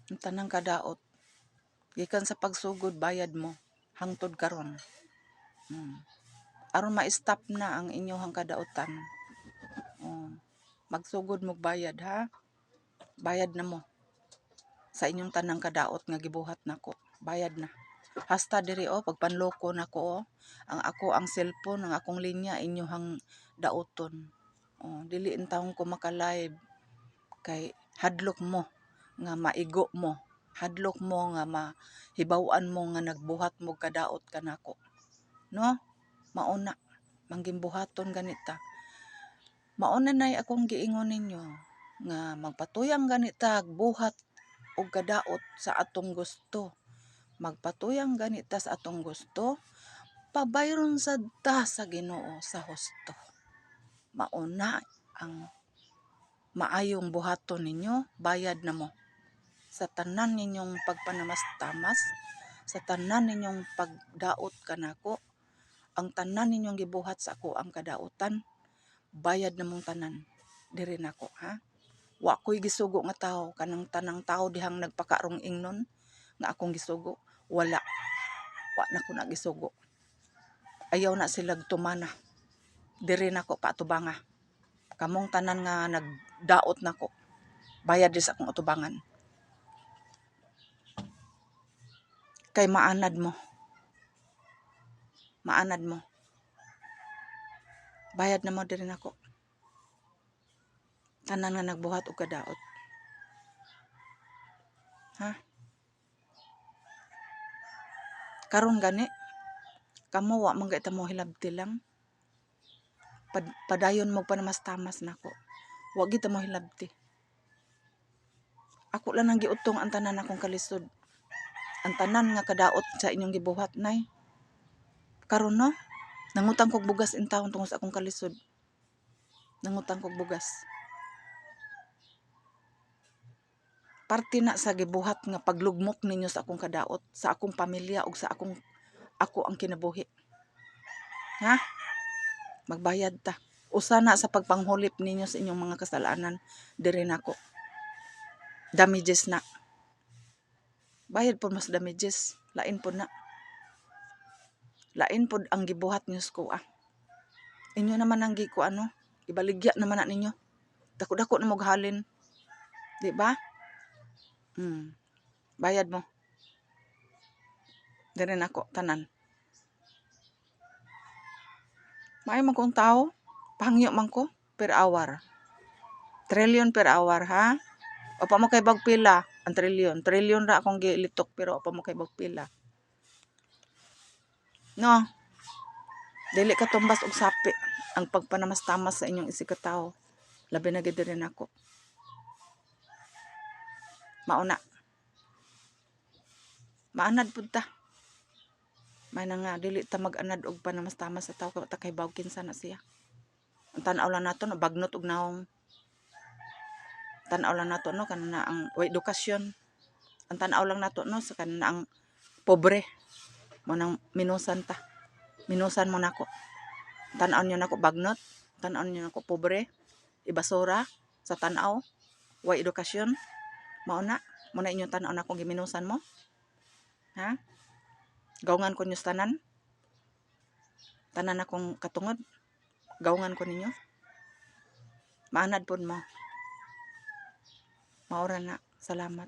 Ang tanang kadaot. Gikan sa pagsugod bayad mo hangtod karon. Aron ma-stop na ang inyong kadaotan. Magsugod mo bayad ha. Bayad na mo sa inyong tanang kadaot nga gibuhat nako. Bayad na. Hasta diri pagpanloko nako ang ako ang cellphone, ang akong linya inyohang daoton. Dili intawon ko maka-live kay hadlok mo nga maigo mo. Hadlok mo nga mahibaw-an mo nga nagbuhat mo kadaot kanako. No? Mauna manggimbuhaton ganita. Mauna nay akong giingon ninyo nga magpatuyang ganita buhat og kadaot sa atong gusto. Magpatuyang ganita sa atong gusto, pabayron sad ta sa Ginoo sa husto. Mauna ang maayong buhaton ninyo, bayad na mo. Sa tanan ninyong pagpanamastamas, sa tanan ninyong pagdaot kanako, ang tanan ninyong gibuhat sa ako ang kadaotan, bayad na mong tanan. Diri nako ha. Wa ko'y gisugo nga tao, kanang tanang tao dihang nagpakarong ingnon nga akong gisugo. Wala. Wa na ko na gisugo. Ayaw na silag tumana. Diri nako patubanga. Kamong tanan nga nagdaot nako, bayad din sa akong utubangan. Kay maanad mo. Maanad mo. Bayad na mo diri nako. Tanan nga nagbuhat og kadaot. Ha? Karon gani, kamo wa man mo hilabti lang. Padayon mo panamastamas nako. Wa gid mo hilabti. Ako lang nang giutong ang tanan akong kalisod. Ang tanan nga kadaot sa inyong gibuhat nay. Karon no, nangutang kog bugas in taon tungod sa akong kalisod. Nangutang kog bugas. Parte na sa gibuhat nga paglugmok ninyo sa akong kadaot, sa akong pamilya ug sa ako ang kinabuhi. Ha? Magbayad ta. Usa na sa pagpanghulip ninyo sa inyong mga kasalanan diri nako. Damages na. Bayad po mas damages. Lain po na. Lain po ang gibuhat niyo ko Inyo naman ang ibaligya naman na ninyo. Dako-dako na mo halin. Di ba? Bayad mo. Diri nako tanan. May man kong tao, pahangyo man ko per hour. Trillion per hour ha. O pa mo kay bagpila ang trillion. Trillion ra akong gilitok pero o pa mo kay bagpila. No. Dili ka tumbas og sapi ang pagpanamastamas sa inyong isikatawo. Labi na gid diri nako. Mauna. Maanad pud ta. May na nga dili ta mag-anad og panamastamas sa tawo ta kay baw kinsa na siya. Ang tan-aw lang nato na bagnot og naong. Tan-aw lang nato no kanana ang edukasyon. Ang tan-aw lang nato no sa kanana ang pobre. Mo nang minusan ta. Minusan mo nako. Tan-aw niyo nako bagnot, tan-aw niyo nako pobre, ibasura sa tan-aw, wa edukasyon. Mao na inyong tan-aw nako giminusan mo. Ha? Gawngan ko niyo tanan. Tanan akong katungod. Gawngan ko ninyo. Maanad pud mo. Maura na. Salamat.